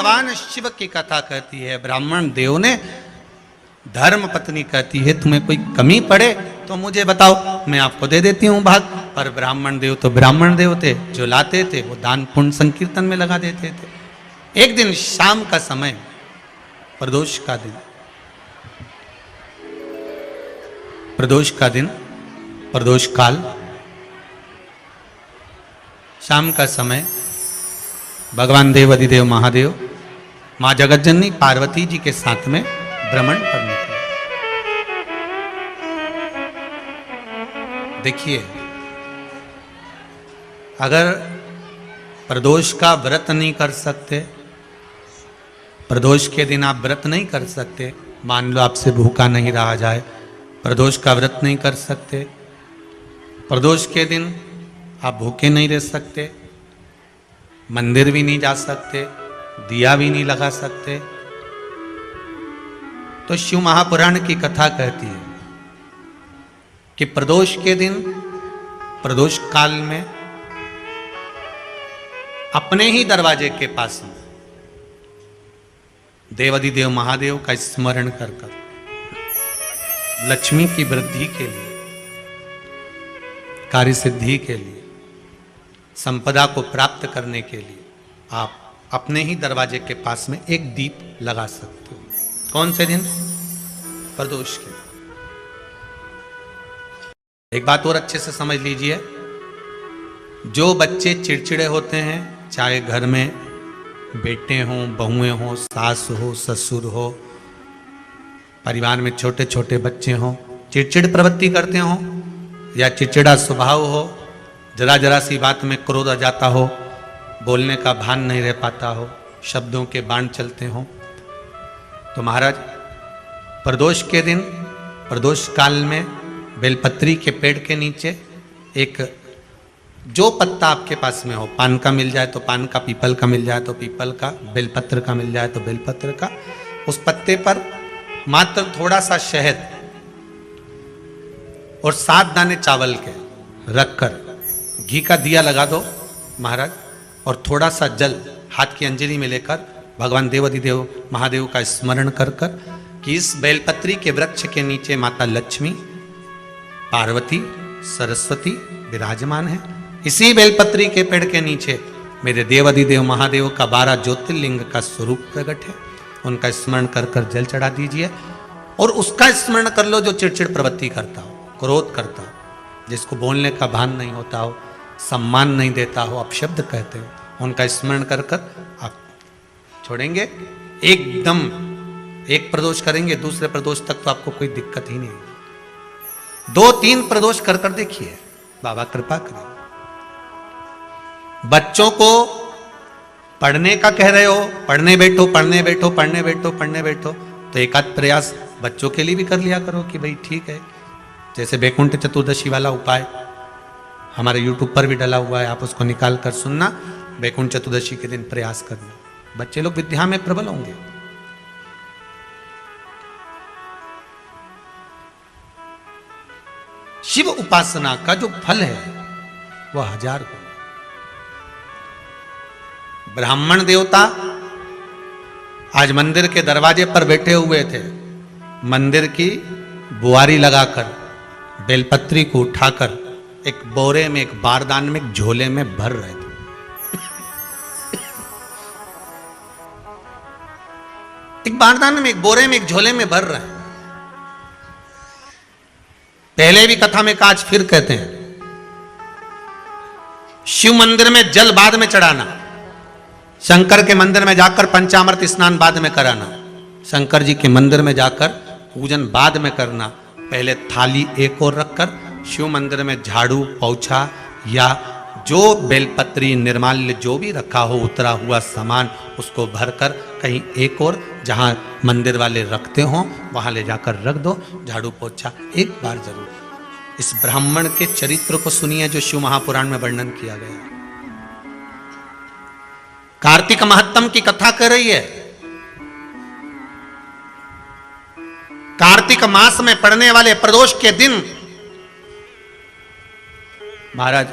भगवान शिव की कथा कहती है, ब्राह्मण देव ने धर्म पत्नी कहती है तुम्हें कोई कमी पड़े तो मुझे बताओ, मैं आपको दे देती हूँ भाग। पर ब्राह्मण देव तो ब्राह्मण देव थे, जो लाते थे वो दान पुण्य संकीर्तन में लगा देते थे। एक दिन शाम का समय, प्रदोष का दिन, प्रदोष का दिन, प्रदोष काल, शाम का समय, भगवान देव अधिदेव महादेव मां जगतजननी पार्वती जी के साथ में भ्रमण पर निकले। देखिए, अगर प्रदोष का व्रत नहीं कर सकते, प्रदोष के दिन आप व्रत नहीं कर सकते, मान लो आपसे भूखा नहीं रहा जाए, प्रदोष का व्रत नहीं कर सकते, प्रदोष के दिन आप भूखे नहीं रह सकते, मंदिर भी नहीं जा सकते, दिया भी नहीं लगा सकते, तो शिव महापुराण की कथा कहती है कि प्रदोष के दिन, प्रदोष काल में अपने ही दरवाजे के पास में देवाधिदेव महादेव का स्मरण कर कर लक्ष्मी की वृद्धि के लिए, कार्य सिद्धि के लिए, संपदा को प्राप्त करने के लिए आप अपने ही दरवाजे के पास में एक दीप लगा सकते हो। कौन से दिन? प्रदोष के। एक बात और अच्छे से समझ लीजिए, जो बच्चे चिड़चिड़े होते हैं, चाहे घर में बेटे हों, बहुएं हों, सास हो, ससुर हो, परिवार में छोटे छोटे बच्चे हों, चिड़चिड़ प्रवृत्ति करते हों या चिड़चिड़ा स्वभाव हो, जरा जरा सी बात में क्रोध आ जाता हो, बोलने का भान नहीं रह पाता हो, शब्दों के बाण चलते हों, तो महाराज प्रदोष के दिन, प्रदोष काल में बेलपत्री के पेड़ के नीचे एक, जो पत्ता आपके पास में हो, पान का मिल जाए तो पान का, पीपल का मिल जाए तो पीपल का, बेलपत्र का मिल जाए तो बेलपत्र का, उस पत्ते पर मात्र थोड़ा सा शहद और 7 दाने चावल के रखकर घी का दिया लगा दो महाराज, और थोड़ा सा जल हाथ की अंजलि में लेकर भगवान देवाधिदेव महादेव का स्मरण कर कर कि इस बेलपत्री के वृक्ष के नीचे माता लक्ष्मी, पार्वती, सरस्वती विराजमान है, इसी बेलपत्री के पेड़ के नीचे मेरे देवाधिदेव महादेव का 12 ज्योतिर्लिंग का स्वरूप प्रकट है, उनका स्मरण कर कर जल चढ़ा दीजिए। और उसका स्मरण कर लो जो चिड़चिड़ प्रवृत्ति करता हो, क्रोध करता हो, जिसको बोलने का भान नहीं होता हो, सम्मान नहीं देता हो, अपशब्द कहते हो, उनका स्मरण कर कर आप छोड़ेंगे। एकदम एक प्रदोष करेंगे, दूसरे प्रदोष तक तो आपको कोई दिक्कत ही नहीं। 2-3 प्रदोष कर कर देखिए, बाबा कृपा करें। बच्चों को पढ़ने का कह रहे हो, पढ़ने बैठो, पढ़ने बैठो, पढ़ने बैठो, पढ़ने बैठो, तो एक आध प्रयास बच्चों के लिए भी कर लिया करो कि भाई ठीक है। जैसे बैकुंठ चतुर्दशी वाला उपाय हमारे YouTube पर भी डला हुआ है, आप उसको निकाल कर सुनना, बैकुंठ चतुर्दशी के दिन प्रयास करना, बच्चे लोग विद्या में प्रबल होंगे। शिव उपासना का जो फल है वह 1000 गुना। ब्राह्मण देवता आज मंदिर के दरवाजे पर बैठे हुए थे, मंदिर की बुआरी लगाकर बेलपत्री को उठाकर एक बोरे में, एक बारदान में, एक झोले में भर रहे थे। एक बारदान में, एक बोरे में, एक झोले में भर रहे हैं। पहले भी कथा में आज फिर कहते हैं, शिव मंदिर में जल बाद में चढ़ाना, शंकर के मंदिर में जाकर पंचामृत स्नान बाद में कराना, शंकर जी के मंदिर में जाकर पूजन बाद में करना, पहले थाली एक और रखकर शिव मंदिर में झाड़ू, पोछा या जो बेलपत्री, निर्माल्य जो भी रखा हो, उतरा हुआ सामान, उसको भरकर कहीं एक और जहां मंदिर वाले रखते हो वहां ले जाकर रख दो, झाड़ू पोछा एक बार जरूर। इस ब्राह्मण के चरित्र को सुनिए जो शिव महापुराण में वर्णन किया गया। कार्तिक महत्तम की कथा कर रही है। कार्तिक मास में पड़ने वाले प्रदोष के दिन महाराज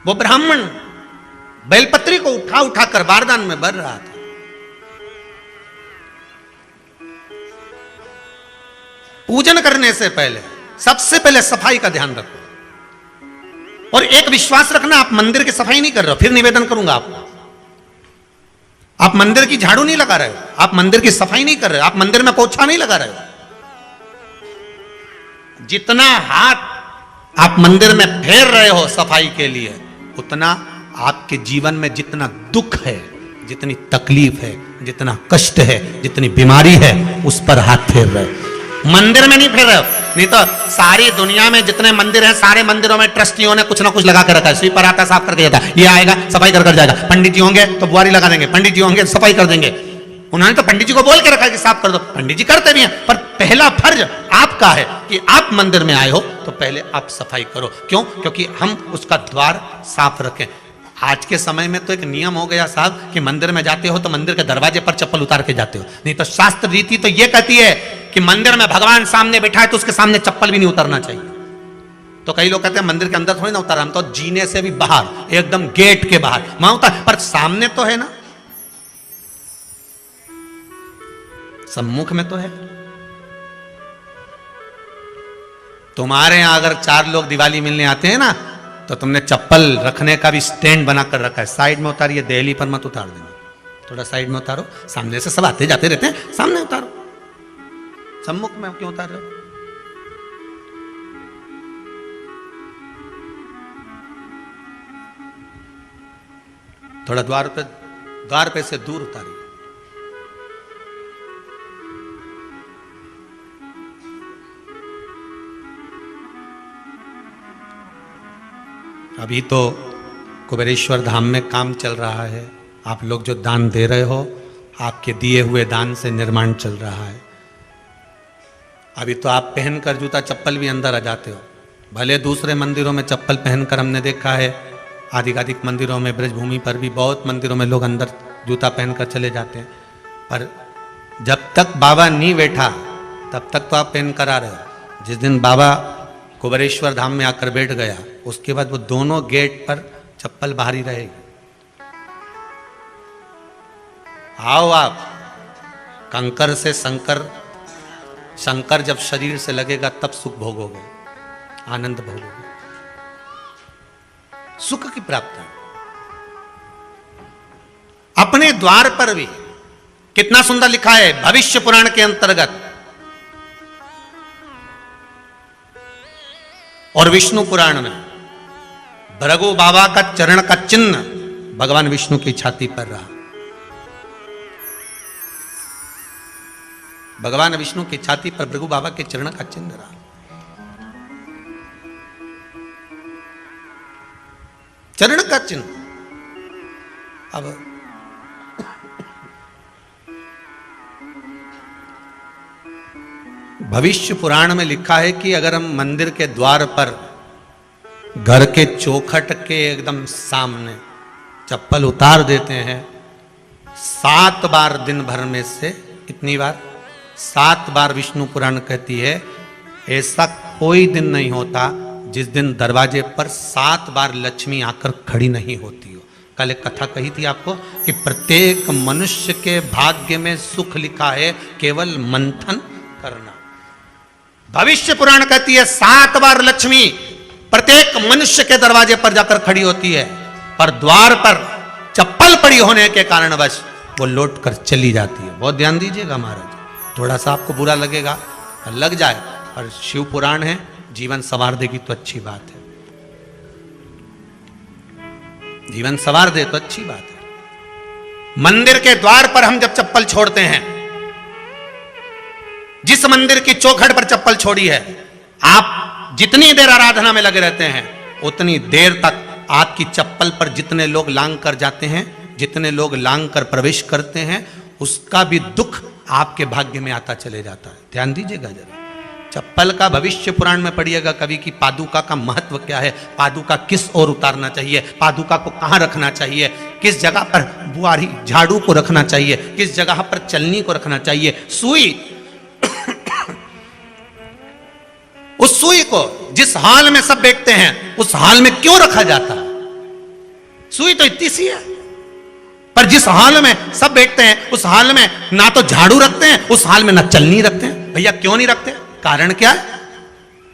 वो ब्राह्मण बेलपत्री को उठा उठा कर बारदान में भर रहा था। पूजन करने से पहले सबसे पहले सफाई का ध्यान रखो, और एक विश्वास रखना, आप मंदिर की सफाई नहीं कर रहे हो, फिर निवेदन करूंगा आपको, आप मंदिर की झाड़ू नहीं लगा रहे हो, आप मंदिर की सफाई नहीं कर रहे हो, आप मंदिर में पोछा नहीं लगा रहे हो। जितना हाथ आप मंदिर में फेर रहे हो सफाई के लिए, उतना आपके जीवन में जितना दुख है, जितनी तकलीफ है, जितना कष्ट है, जितनी बीमारी है, उस पर हाथ फेर रहे हो, मंदिर में नहीं फेर रहे हो। नहीं तो सारी दुनिया में जितने मंदिर हैं, सारे मंदिरों में ट्रस्टियों ने कुछ ना कुछ लगा कर रखा है। स्वीपर आता है, साफ करके जाता है, ये आएगा सफाई कर जाएगा, पंडित जी होंगे तो बुआरी लगा देंगे, पंडित जी होंगे तो सफाई कर देंगे। उन्होंने तो पंडित जी को बोल के रखा है कि साफ कर दो, पंडित जी करते भी हैं, पर पहला फर्ज आपका है कि आप मंदिर में आए हो तो पहले आप सफाई करो। क्यों? क्योंकि हम उसका द्वार साफ रखें। आज के समय में तो एक नियम हो गया साहब कि मंदिर में जाते हो तो मंदिर के दरवाजे पर चप्पल उतार के जाते हो, नहीं तो शास्त्र रीति तो यह कहती है कि मंदिर में भगवान सामने बैठा है तो उसके सामने चप्पल भी नहीं उतारना चाहिए। तो कई लोग कहते हैं मंदिर के अंदर थोड़ी ना उतारा, हम तो जीने से भी बाहर, एकदम गेट के बाहर वहां उतार, पर सामने तो है ना, सम्मुख में तो है। तुम्हारे यहां अगर 4 लोग दिवाली मिलने आते हैं ना, तो तुमने चप्पल रखने का भी स्टैंड बनाकर रखा है, साइड में उतारिए, देहली पर मत उतार देना, थोड़ा साइड में उतारो, सामने से सब आते जाते रहते हैं, सामने उतारो, सम्मुख में क्यों उतार रहे हो? थोड़ा द्वार पे से दूर उतारिए। अभी तो कुबेरेश्वर धाम में काम चल रहा है, आप लोग जो दान दे रहे हो, आपके दिए हुए दान से निर्माण चल रहा है। अभी तो आप पहनकर जूता चप्पल भी अंदर आ जाते हो, भले दूसरे मंदिरों में चप्पल पहनकर हमने देखा है, आधिकाधिक मंदिरों में, ब्रजभूमि पर भी बहुत मंदिरों में लोग अंदर जूता पहनकर चले जाते हैं, पर जब तक बाबा नहीं बैठा तब तक तो आप पहनकर आ रहे हो। जिस दिन बाबा कुबेरेश्वर धाम में आकर बैठ गया, उसके बाद वो दोनों गेट पर चप्पल बाहर ही रहेगी। आओ आप, कंकर से शंकर जब शरीर से लगेगा तब सुख भोगोगे, आनंद भोगोगे, सुख की प्राप्ति। अपने द्वार पर भी कितना सुंदर लिखा है भविष्य पुराण के अंतर्गत, और विष्णु पुराण में भृगु बाबा का चरण का चिन्ह भगवान विष्णु की छाती पर रहा। भगवान विष्णु की छाती पर भृगु बाबा के चरण का चिन्ह रहा। चरण का चिन्ह। अब भविष्य पुराण में लिखा है कि अगर हम मंदिर के द्वार पर घर के चौखट के एकदम सामने चप्पल उतार देते हैं, 7 बार दिन भर में से, इतनी बार 7 बार विष्णु पुराण कहती है, ऐसा कोई दिन नहीं होता जिस दिन दरवाजे पर 7 बार लक्ष्मी आकर खड़ी नहीं होती हो। कल एक कथा कही थी आपको कि प्रत्येक मनुष्य के भाग्य में सुख लिखा है, केवल मंथन करना। भविष्य पुराण कहती है 7 बार लक्ष्मी प्रत्येक मनुष्य के दरवाजे पर जाकर खड़ी होती है, पर द्वार पर चप्पल पड़ी होने के कारणवश वो लौट कर चली जाती है। बहुत ध्यान दीजिएगा महाराज, थोड़ा सा आपको बुरा लगेगा, लग जाए, पर शिव पुराण है, जीवन संवार देगी तो अच्छी बात है, जीवन संवार दे तो अच्छी बात है। मंदिर के द्वार पर हम जब चप्पल छोड़ते हैं, जिस मंदिर की चौखट पर चप्पल छोड़ी है, आप जितनी देर आराधना में लगे रहते हैं, उतनी देर तक आपकी चप्पल पर जितने लोग लांग कर जाते हैं, जितने लोग लांग कर प्रवेश करते हैं, उसका भी दुख आपके भाग्य में आता चले जाता है। ध्यान दीजिएगा जरा, चप्पल का भविष्य पुराण में पढ़िएगा कभी कि पादुका का महत्व क्या है, पादुका किस ओर उतारना चाहिए, पादुका को कहाँ रखना चाहिए, किस जगह पर बुआरी झाड़ू को रखना चाहिए, किस जगह पर चलनी को रखना चाहिए, सुई उस सुई को जिस हाल में सब बैठते हैं उस हाल में क्यों रखा जाता है, सुई तो इतनी सी है, पर जिस हाल में सब बैठते हैं उस हाल में ना तो झाड़ू रखते हैं, उस हाल में ना चलनी रखते हैं। भैया क्यों नहीं रखते? कारण क्या है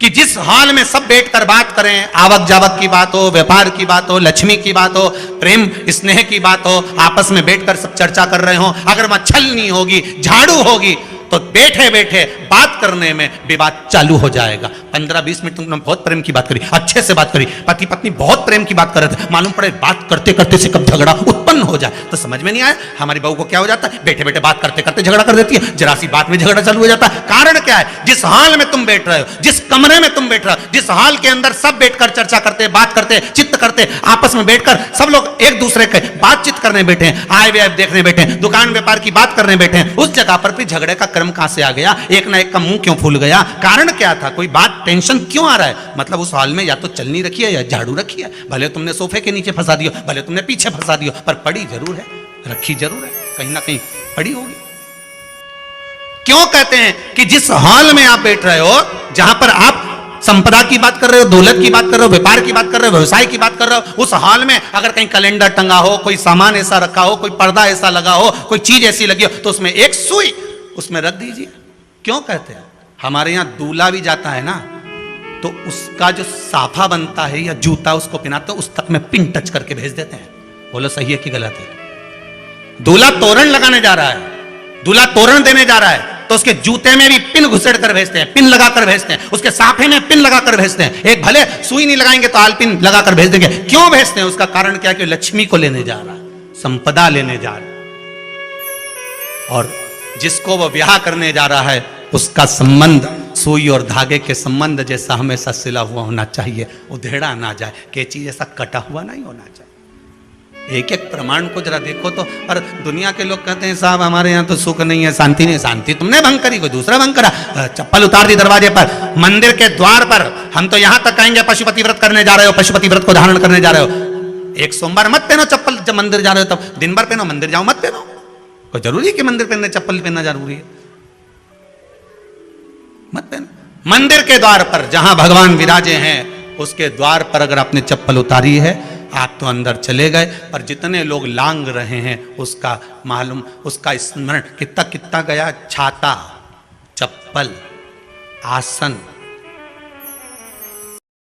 कि जिस हाल में सब बैठकर बात करें, आवक जावक की बात हो, व्यापार की बात हो, लक्ष्मी की बात हो, प्रेम स्नेह की बात हो, आपस में बैठकर सब चर्चा कर रहे हो, अगर वहां छलनी होगी, झाड़ू होगी, तो बैठे बैठे बात करने में विवाद चालू हो जाएगा। 15-20 मिनट तुमने बहुत प्रेम की बात करी, अच्छे से बात करी, पति पत्नी बहुत प्रेम की बात कर रहे थे, मालूम पड़े बात करते करते से कब झगड़ा उत्पन्न हो जाए तो समझ में नहीं आया। हमारी बहू को क्या हो जाता है, बैठे बैठे बात करते करते झगड़ा कर देती है, जरा सी बात में झगड़ा चालू हो जाता है। कारण क्या है? जिस हाल में तुम बैठ रहे हो, जिस कमरे में तुम बैठ रहे हो, जिस हाल के अंदर सब बैठकर चर्चा करते, बात करते, चित्त करते, आपस में बैठकर सब लोग एक दूसरे के बातचीत करने बैठे हैं, आय व्यय देखने बैठे हैं, दुकान व्यापार की बात करने बैठे हैं, उस जगह पर भी झगड़े का क्रम कहां से आ गया? एक ना एक का मुंह क्यों फूल गया? कारण क्या था? कोई बात टेंशन क्यों आ रहा है? मतलब उस हाल में या तो चलनी रखी है या झाड़ू रखी है, भले तुमने सोफे के नीचे फंसा दियो, भले तुमने पीछे फंसा दियो, पर पड़ी जरूर है, रखी जरूर है, कहीं ना कहीं पड़ी होगी। क्यों कहते हैं कि जिस हाल में आप बैठ रहे हो, जहां पर आप संपदा की बात कर रहे हो, दौलत की बात कर रहे हो, व्यापार की बात कर रहे हो, व्यवसाय की बात कर रहे हो, उस हाल में अगर कहीं कैलेंडर टंगा हो, कोई सामान ऐसा रखा हो, कोई पर्दा ऐसा लगा हो, कोई चीज ऐसी लगी हो, तो उसमें एक सुई उसमें रख दीजिए। क्यों कहते हैं? हमारे यहां दूल्हा भी जाता है ना, तो उसका जो साफा बनता है या जूता उसको पहनाते हैं, उस तक में पिन टच करके भेज देते हैं। बोलो सही है कि गलत है? दूल्हा तोरण लगाने जा रहा है, दूल्हा तोरण देने जा रहा है, तो उसके जूते में भी पिन घुसेड़ कर भेजते हैं, पिन लगाकर भेजते हैं, उसके साफे में पिन लगाकर भेजते हैं। एक भले सुई नहीं लगाएंगे तो आल पिन लगाकर भेज देंगे। क्यों भेजते हैं? उसका कारण क्या? कि लक्ष्मी को लेने जा रहा है, संपदा लेने जा रहा है, और जिसको वो ब्याह करने जा रहा है उसका संबंध सुई और धागे के संबंध जैसा हमेशा सिला हुआ होना चाहिए, उधेड़ा ना जाए, कैंची जैसा कटा हुआ नहीं होना चाहिए। एक एक प्रमाण को जरा देखो तो। और दुनिया के लोग कहते हैं साहब हमारे यहाँ तो सुख नहीं है, शांति नहीं। शांति तुमने भंग करी, कोई दूसरा भंग करा। चप्पल उतार दी दरवाजे पर, मंदिर के द्वार पर। हम तो यहां तक कहेंगे पशुपति व्रत करने जा रहे हो, पशुपति व्रत को धारण करने जा रहे हो, एक सोमवार मत पहनो चप्पल, जब मंदिर जा रहे हो तब दिन भर पहनो, मंदिर जाओ मत पहनो। कोई जरूरी है कि मंदिर पहनने चप्पल पहनना जरूरी है? मत पहनो। मंदिर के द्वार पर जहां भगवान विराजे हैं उसके द्वार पर अगर आपने चप्पल उतारी है, आप तो अंदर चले गए, पर जितने लोग लांग रहे हैं उसका मालूम, उसका स्मरण कितना कितना गया। छाता, चप्पल, आसन,